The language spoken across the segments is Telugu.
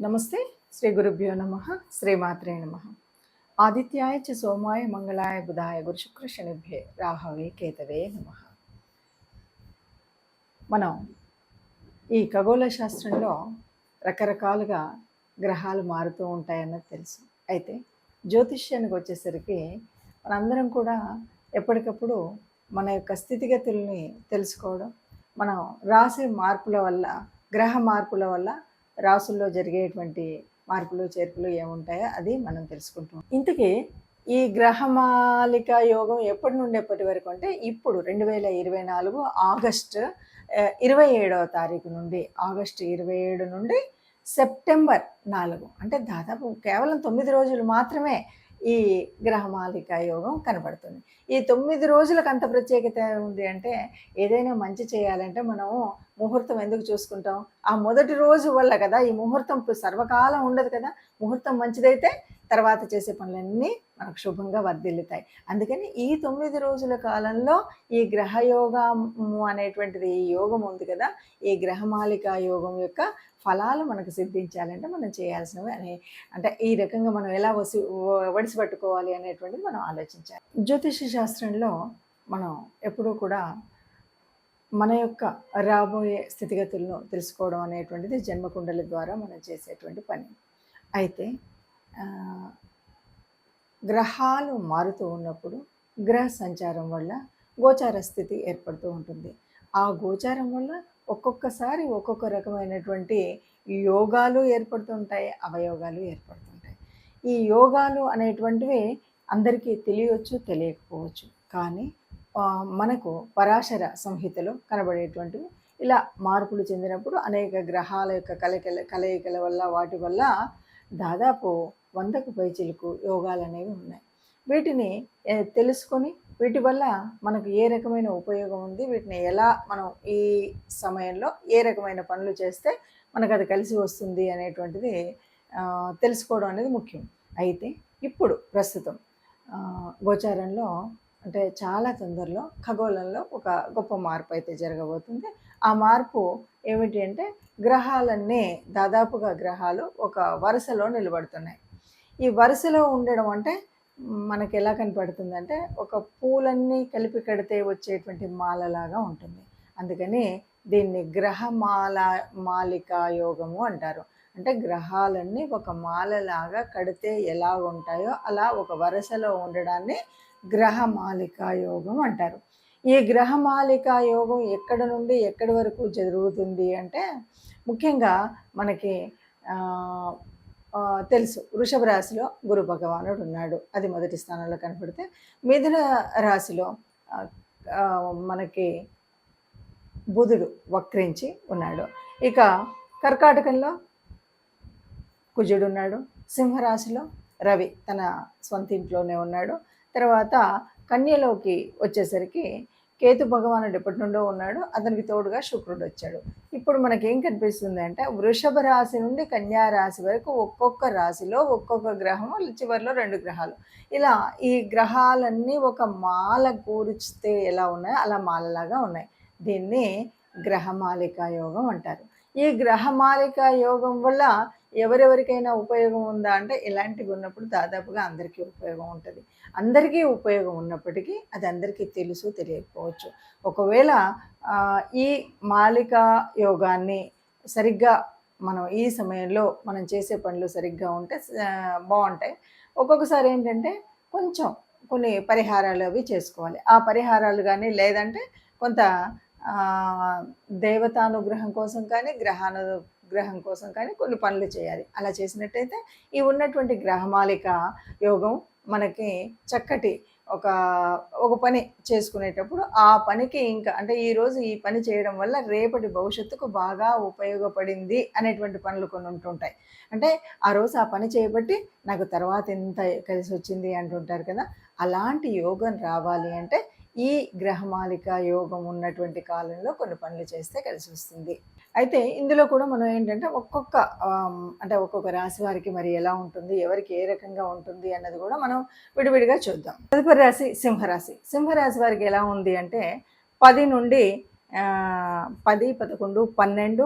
నమస్తే. శ్రీ గురుభ్యో నమ. శ్రీమాత్రే నమ. ఆదిత్యాయ చ సోమాయ మంగళాయ బుధాయ గురు శుక్ర శనిభ్యే రాహవే కేతవే నమ. మనం ఈ ఖగోళ శాస్త్రంలో రకరకాలుగా గ్రహాలు మారుతూ ఉంటాయన్నది తెలుసు. అయితే జ్యోతిష్యానికి వచ్చేసరికి మనందరం కూడా ఎప్పటికప్పుడు మన యొక్క స్థితిగతుల్ని తెలుసుకోవడం, మనం రాసే మార్పుల వల్ల, గ్రహ మార్పుల వల్ల రాసుల్లో జరిగేటువంటి మార్పులు చేర్పులు ఏముంటాయో అది మనం తెలుసుకుంటాం. ఇంతకీ ఈ గ్రహమాలిక యోగం ఎప్పటి నుండి ఎప్పటి వరకు అంటే ఇప్పుడు 2024 ఆగస్టు 27వ తారీఖు నుండి, ఆగస్టు 27 నుండి సెప్టెంబర్ 4 అంటే దాదాపు కేవలం 9 రోజులు మాత్రమే ఈ గ్రహమాలిక యోగం కనబడుతుంది. ఈ 9 రోజులకు అంత ప్రత్యేకత ఉంది అంటే, ఏదైనా మంచి చేయాలంటే మనము ముహూర్తం ఎందుకు చూసుకుంటాం? ఆ మొదటి రోజు వల్ల కదా. ఈ ముహూర్తం సర్వకాలం ఉండదు కదా. ముహూర్తం మంచిదైతే తర్వాత చేసే పనులన్నీ మనకు శుభంగా వర్ధిల్లుతాయి. అందుకని ఈ 9 రోజుల కాలంలో ఈ గ్రహయోగము అనేటువంటిది, ఈ యోగం ఉంది కదా, ఈ గ్రహమాలిక యోగం యొక్క ఫలాలు మనకు సిద్ధించాలంటే మనం చేయాల్సినవి అంటే ఈ రకంగా మనం ఎలా వడిసి పట్టుకోవాలి అనేటువంటిది మనం ఆలోచించాలి. జ్యోతిష శాస్త్రంలో మనం ఎప్పుడూ కూడా మన యొక్క రాబోయే స్థితిగతులను తెలుసుకోవడం అనేటువంటిది జన్మకుండలి ద్వారా మనం చేసేటువంటి పని. అయితే గ్రహాలు మారుతూ ఉన్నప్పుడు గ్రహ సంచారం వల్ల గోచార స్థితి ఏర్పడుతూ ఉంటుంది. ఆ గోచారం వల్ల ఒక్కొక్కసారి ఒక్కొక్క రకమైనటువంటి యోగాలు ఏర్పడుతుంటాయి, అవయోగాలు ఏర్పడుతుంటాయి. ఈ యోగాలు అనేటువంటివి అందరికీ తెలియవచ్చు, తెలియకపోవచ్చు. కానీ మనకు పరాశర సంహితలో కనబడేటువంటివి ఇలా మార్పులు చెందినప్పుడు అనేక గ్రహాల యొక్క కలయికల వల్ల, వాటి వల్ల దాదాపు 100కు పైచిలుకు యోగాలు అనేవి ఉన్నాయి. వీటిని తెలుసుకొని వీటి వల్ల మనకు ఏ రకమైన ఉపయోగం ఉంది, వీటిని ఎలా మనం ఈ సమయంలో ఏ రకమైన పనులు చేస్తే మనకు అది కలిసి వస్తుంది అనేటువంటిది తెలుసుకోవడం అనేది ముఖ్యం. అయితే ఇప్పుడు ప్రస్తుతం గోచారంలో అంటే చాలా తొందరలో ఖగోళంలో ఒక గొప్ప మార్పు అయితే జరగబోతుంది. ఆ మార్పు ఏమిటి అంటే, గ్రహాలన్నీ దాదాపుగా గ్రహాలు ఒక వరుసలో నిలబడుతున్నాయి. ఈ వరుసలో ఉండడం అంటే మనకి ఎలా కనపడుతుందంటే, ఒక పూలన్నీ కలిపి కడితే వచ్చేటువంటి మాలలాగా ఉంటుంది. అందుకని దీన్ని మాలికా యోగము అంటారు. అంటే గ్రహాలన్నీ ఒక మాలలాగా కడితే ఎలా ఉంటాయో అలా ఒక వరుసలో ఉండడాన్ని గ్రహమాలికా యోగం అంటారు. ఈ గ్రహమాలికా యోగం ఎక్కడ నుండి ఎక్కడి వరకు జరుగుతుంది అంటే, ముఖ్యంగా మనకి తెలుసు, వృషభ రాశిలో గురు భగవానుడు ఉన్నాడు, అది మొదటి స్థానంలో కనపడితే, మిథున రాశిలో మనకి బుధుడు వక్రించి ఉన్నాడు. ఇక కర్కాటకంలో కుజుడు ఉన్నాడు. సింహరాశిలో రవి తన సొంత ఇంట్లోనే ఉన్నాడు. తర్వాత కన్యలోకి వచ్చేసరికి కేతు భగవానుడు ఎప్పటి నుండో ఉన్నాడు, అతనికి తోడుగా శుక్రుడు వచ్చాడు. ఇప్పుడు మనకేం కనిపిస్తుంది అంటే, వృషభ రాశి నుండి కన్యా రాశి వరకు ఒక్కొక్క రాశిలో ఒక్కొక్క గ్రహము, చివరిలో 2 గ్రహాలు, ఇలా ఈ గ్రహాలన్నీ ఒక మాల కూర్చితే ఎలా ఉన్నాయో అలా మాలలాగా ఉన్నాయి. దీన్ని గ్రహమాలికా యోగం అంటారు. ఈ గ్రహమాలికా యోగం వల్ల ఎవరెవరికైనా ఉపయోగం ఉందా అంటే, ఇలాంటివి ఉన్నప్పుడు దాదాపుగా అందరికీ ఉపయోగం ఉంటుంది. అందరికీ ఉపయోగం ఉన్నప్పటికీ అది అందరికీ తెలుసు, తెలియకపోవచ్చు. ఒకవేళ ఈ మాలికా యోగాన్ని సరిగ్గా మనం ఈ సమయంలో మనం చేసే పనులు సరిగ్గా ఉంటే బాగుంటాయి. ఒక్కొక్కసారి ఏంటంటే కొన్ని పరిహారాలు అవి చేసుకోవాలి. ఆ పరిహారాలు కానీ, లేదంటే కొంత దేవతానుగ్రహం కోసం కానీ, గ్రహం కోసం కానీ కొన్ని పనులు చేయాలి. అలా చేసినట్టయితే ఈ ఉన్నటువంటి గ్రహమాలిక యోగం మనకి చక్కటి ఒక పని చేసుకునేటప్పుడు ఆ పనికి ఇంకా అంటే ఈరోజు ఈ పని చేయడం వల్ల రేపటి భవిష్యత్తుకు బాగా ఉపయోగపడింది అనేటువంటి పనులు కొన్ని ఉంటుంటాయి. అంటే ఆ రోజు ఆ పని చేయబట్టి నాకు తర్వాత ఎంత కలిసి వచ్చింది అంటుంటారు కదా. అలాంటి యోగం రావాలి అంటే ఈ గ్రహమాలిక యోగం ఉన్నటువంటి కాలంలో కొన్ని పనులు చేస్తే కలిసి వస్తుంది. అయితే ఇందులో కూడా మనం ఏంటంటే ఒక్కొక్క రాశి వారికి మరి ఎలా ఉంటుంది, ఎవరికి ఏ రకంగా ఉంటుంది అన్నది కూడా మనం విడివిడిగా చూద్దాం. తదుపరి రాశి సింహరాశి. సింహరాశి వారికి ఎలా ఉంది అంటే, 10 నుండి 10, 11, 12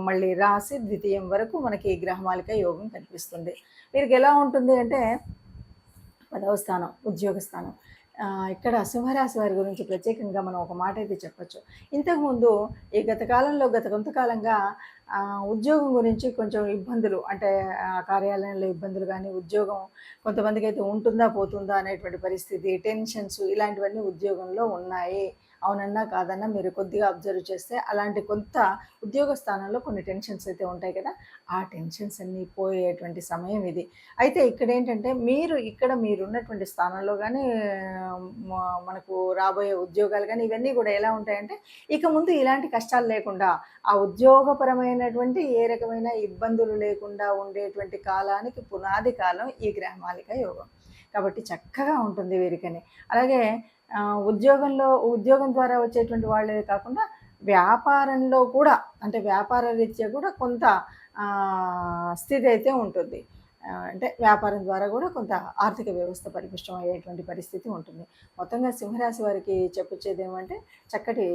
మళ్ళీ రాశి ద్వితీయం వరకు మనకి ఈ గ్రహమాలిక యోగం కనిపిస్తుంది. వీరికి ఎలా ఉంటుంది అంటే 10వ స్థానం ఉద్యోగ స్థానం. ఇక్కడ సింహరాశి వారి గురించి ప్రత్యేకంగా మనం ఒక మాట అయితే చెప్పొచ్చు. ఇంతకుముందు ఈ గత కాలంలో గత కొంతకాలంగా ఉద్యోగం గురించి కొంచెం ఇబ్బందులు అంటే కార్యాలయంలో ఇబ్బందులు కానీ, ఉద్యోగం కొంతమందికైతే ఉంటుందా పోతుందా అనేటువంటి పరిస్థితి, టెన్షన్స్ ఇలాంటివన్నీ ఉద్యోగంలో ఉన్నాయి. అవునన్నా కాదన్నా మీరు కొద్దిగా అబ్జర్వ్ చేస్తే అలాంటి కొంత ఉద్యోగ స్థానంలో కొన్ని టెన్షన్స్ అయితే ఉంటాయి కదా! ఆ టెన్షన్స్ అన్నీ పోయేటువంటి సమయం ఇది. అయితే ఇక్కడేంటంటే మీరున్నటువంటి స్థానంలో గానీ మనకు రాబోయే ఉద్యోగాలు గానీ ఇవన్నీ కూడా ఎలా ఉంటాయంటే ఇక ముందు ఇలాంటి కష్టాలు లేకుండా ఆ ఉద్యోగపరమైనటువంటి ఏ రకమైన ఇబ్బందులు లేకుండా ఉండేటువంటి కాలానికి పునాది కాలం ఈ గ్రహమాలిక యోగం. కాబట్టి చక్కగా ఉంటుంది వీరికని. అలాగే ఉద్యోగం ద్వారా వచ్చేటువంటి వాళ్ళే కాకుండా వ్యాపారంలో కూడా అంటే వ్యాపార రీత్యా కూడా కొంత స్థితి అయితే ఉంటుంది. అంటే వ్యాపారం ద్వారా కూడా కొంత ఆర్థిక వ్యవస్థ పరిపుష్టం అయ్యేటువంటి పరిస్థితి ఉంటుంది. మొత్తంగా సింహరాశి వారికి చెప్పొచ్చేది ఏమంటే చక్కటి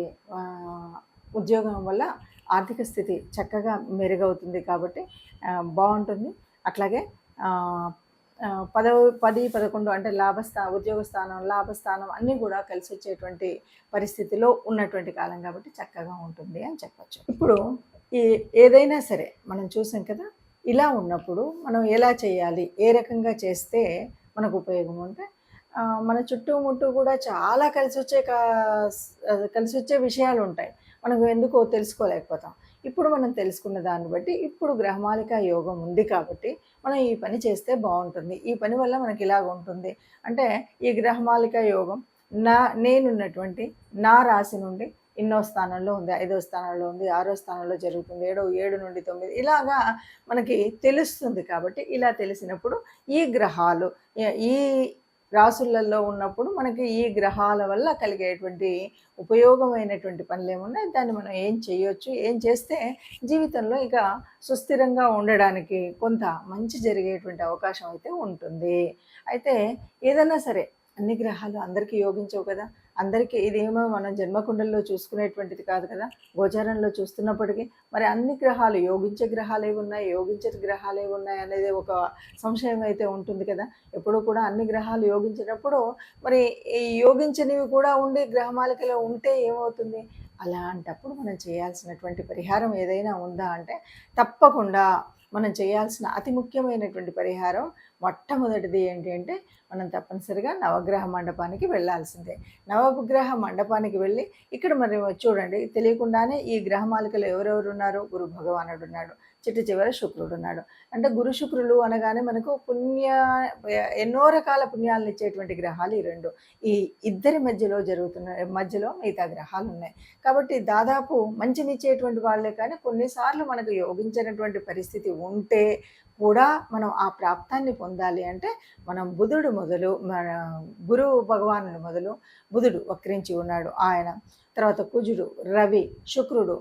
ఉద్యోగం వల్ల ఆర్థిక స్థితి చక్కగా మెరుగవుతుంది కాబట్టి బాగుంటుంది. అట్లాగే 10, 11 అంటే ఉద్యోగ స్థానం, లాభస్థానం అన్నీ కూడా కలిసి వచ్చేటువంటి పరిస్థితిలో ఉన్నటువంటి కాలం కాబట్టి చక్కగా ఉంటుంది అని చెప్పచ్చు. ఇప్పుడు ఏదైనా సరే మనం చూసాం కదా, ఇలా ఉన్నప్పుడు మనం ఎలా చేయాలి, ఏ రకంగా చేస్తే మనకు ఉపయోగం అంటే మన చుట్టుముట్టు కూడా చాలా కలిసి వచ్చే విషయాలు ఉంటాయి. మనకు ఎందుకో తెలుసుకోలేకపోతాం. ఇప్పుడు మనం తెలుసుకున్న దాన్ని బట్టి ఇప్పుడు గ్రహమాలిక యోగం ఉంది కాబట్టి మనం ఈ పని చేస్తే బాగుంటుంది, ఈ పని వల్ల మనకి ఇలాగ ఉంటుంది అంటే ఈ గ్రహమాలిక యోగం నేనున్నటువంటి నా రాశి నుండి ఎన్నో స్థానంలో ఉంది, 5వ స్థానంలో ఉంది, 6వ స్థానంలో జరుగుతుంది, 7 నుండి 9 ఇలాగా మనకి తెలుస్తుంది. కాబట్టి ఇలా తెలిసినప్పుడు ఈ గ్రహాలు ఈ రాసులలో ఉన్నప్పుడు మనకి ఈ గ్రహాల వల్ల కలిగేటువంటి ఉపయోగమైనటువంటి పనులు ఏమున్నాయి, దాన్ని మనం ఏం చేయొచ్చు, ఏం చేస్తే జీవితంలో ఇక సుస్థిరంగా ఉండడానికి కొంత మంచి జరిగేటువంటి అవకాశం అయితే ఉంటుంది. అయితే ఏదైనా సరే అన్ని గ్రహాలు అందరికీ యోగించవు కదా, అందరికీ ఇదేమో మనం జన్మకుండల్లో చూసుకునేటువంటిది కాదు కదా, గోచారంలో చూస్తున్నప్పటికీ మరి అన్ని గ్రహాలు యోగించే గ్రహాలు ఏవి ఉన్నాయి, యోగించే గ్రహాలు ఏవి ఉన్నాయి అనేది ఒక సంశయం అయితే ఉంటుంది కదా. ఎప్పుడూ కూడా అన్ని గ్రహాలు యోగించినప్పుడు మరి ఈ యోగించనివి కూడా ఉండి గ్రహమాలికలో ఉంటే ఏమవుతుంది, అలాంటప్పుడు మనం చేయాల్సినటువంటి పరిహారం ఏదైనా ఉందా అంటే తప్పకుండా మనం చేయాల్సిన అతి ముఖ్యమైనటువంటి పరిహారం మొట్టమొదటిది ఏంటి అంటే మనం తప్పనిసరిగా నవగ్రహ మండపానికి వెళ్ళాల్సిందే. నవగ్రహ మండపానికి వెళ్ళి ఇక్కడ మరి చూడండి తెలియకుండానే ఈ గ్రహమాలికలు ఎవరెవరు ఉన్నారు, గురు భగవానుడు ఉన్నాడు, చివర శుక్రుడు ఉన్నాడు. అంటే గురు శుక్రులు అనగానే మనకు ఎన్నో రకాల పుణ్యాలను ఇచ్చేటువంటి గ్రహాలు ఈ రెండు. ఈ ఇద్దరి మధ్యలో మిగతా గ్రహాలు ఉన్నాయి కాబట్టి దాదాపు మంచినిచ్చేటువంటి వాళ్ళే. కానీ కొన్నిసార్లు మనకు యోగించినటువంటి పరిస్థితి ఉంటే కూడా మనం ఆ ప్రాప్తాన్ని పొందాలి అంటే మనం మన గురువు భగవానుడు మొదలు బుధుడు వక్రించి ఉన్నాడు ఆయన, తర్వాత కుజుడు, రవి, శుక్రుడు,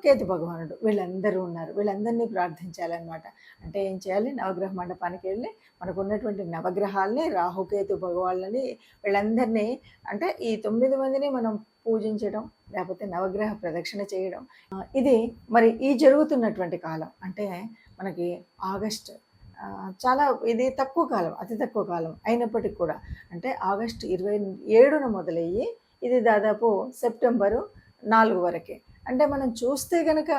కేతు భగవానుడు వీళ్ళందరూ ఉన్నారు. వీళ్ళందరినీ ప్రార్థించాలన్నమాట. అంటే ఏం చేయాలి, నవగ్రహ మండపానికి వెళ్ళి మనకు ఉన్నటువంటి నవగ్రహాలని, రాహుకేతు భగవాళ్ళని వీళ్ళందరినీ అంటే ఈ 9 మందిని మనం పూజించడం, లేకపోతే నవగ్రహ ప్రదక్షిణ చేయడం. ఇది మరి ఈ జరుగుతున్నటువంటి కాలం అంటే మనకి ఆగస్ట్ చాలా ఇది తక్కువ కాలం, అతి తక్కువ కాలం అయినప్పటికీ కూడా అంటే ఆగస్టు 27న మొదలయ్యి ఇది దాదాపు సెప్టెంబరు 4 వరకే. అంటే మనం చూస్తే కనుక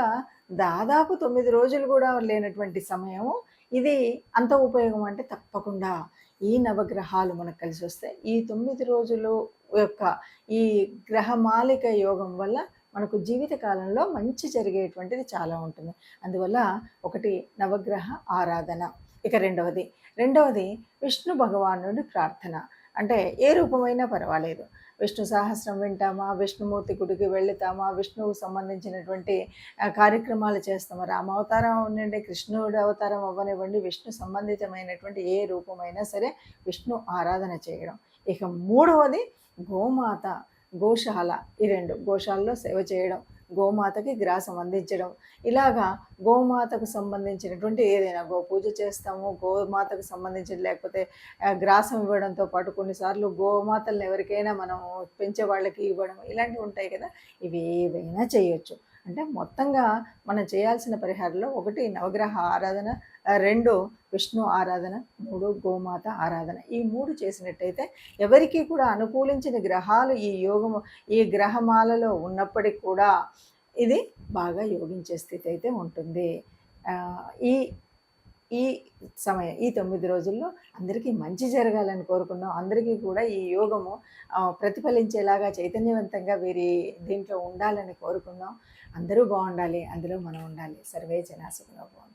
దాదాపు 9 రోజులు కూడా లేనటువంటి సమయం ఇది. అంత ఉపయోగం అంటే తప్పకుండా ఈ నవగ్రహాలు మనకు కలిసి వస్తే ఈ 9 రోజులు యొక్క ఈ గ్రహమాలిక యోగం వల్ల మనకు జీవితకాలంలో మంచి జరిగేటువంటిది చాలా ఉంటుంది. అందువల్ల ఒకటి నవగ్రహ ఆరాధన. ఇక రెండవది విష్ణు భగవానుడి ప్రార్థన. అంటే ఏ రూపమైనా పర్వాలేదు, విష్ణు సహస్రం వింటామా, విష్ణుమూర్తి గుడికి వెళుతామా, విష్ణువుకు సంబంధించినటువంటి కార్యక్రమాలు చేస్తామా, రామావతారం అవ్వనివ్వండి, కృష్ణుడి అవతారం అవ్వనివ్వండి, విష్ణు సంబంధితమైనటువంటి ఏ రూపమైనా సరే విష్ణు ఆరాధన చేయడం. ఇక మూడవది గోమాత, గోశాల. ఈ 2 గోశాలలో సేవ చేయడం, గోమాతకి గ్రాసం అందించడం, ఇలాగా గోమాతకు సంబంధించినటువంటి ఏదైనా పూజ చేస్తాము, గోమాతకు సంబంధించిన లేకపోతే గ్రాసం ఇవ్వడంతో పాటు కొన్నిసార్లు గోమాతలను ఎవరికైనా మనం పెంచే వాళ్ళకి ఇవ్వడం ఇలాంటివి ఉంటాయి కదా. ఇవి ఏవైనా చేయొచ్చు. అంటే మొత్తంగా మనం చేయాల్సిన పరిహారంలో 1 నవగ్రహ ఆరాధన, 2 విష్ణు ఆరాధన, 3 గోమాత ఆరాధన. ఈ 3 చేసినట్టయితే ఎవరికీ కూడా అనుకూలించిన గ్రహాలు ఈ గ్రహమాలలో ఉన్నప్పటికి కూడా ఇది బాగా యోగించే స్థితి అయితే ఉంటుంది. ఈ ఈ సమయం ఈ 9 రోజుల్లో అందరికీ మంచి జరగాలని కోరుకుందాం. అందరికీ కూడా ఈ యోగము ప్రతిఫలించేలాగా చైతన్యవంతంగా వీరి దీంట్లో ఉండాలని కోరుకుందాం. అందరూ బాగుండాలి, అందులో మనం ఉండాలి. సర్వే జనా సుఖినో భవంతు.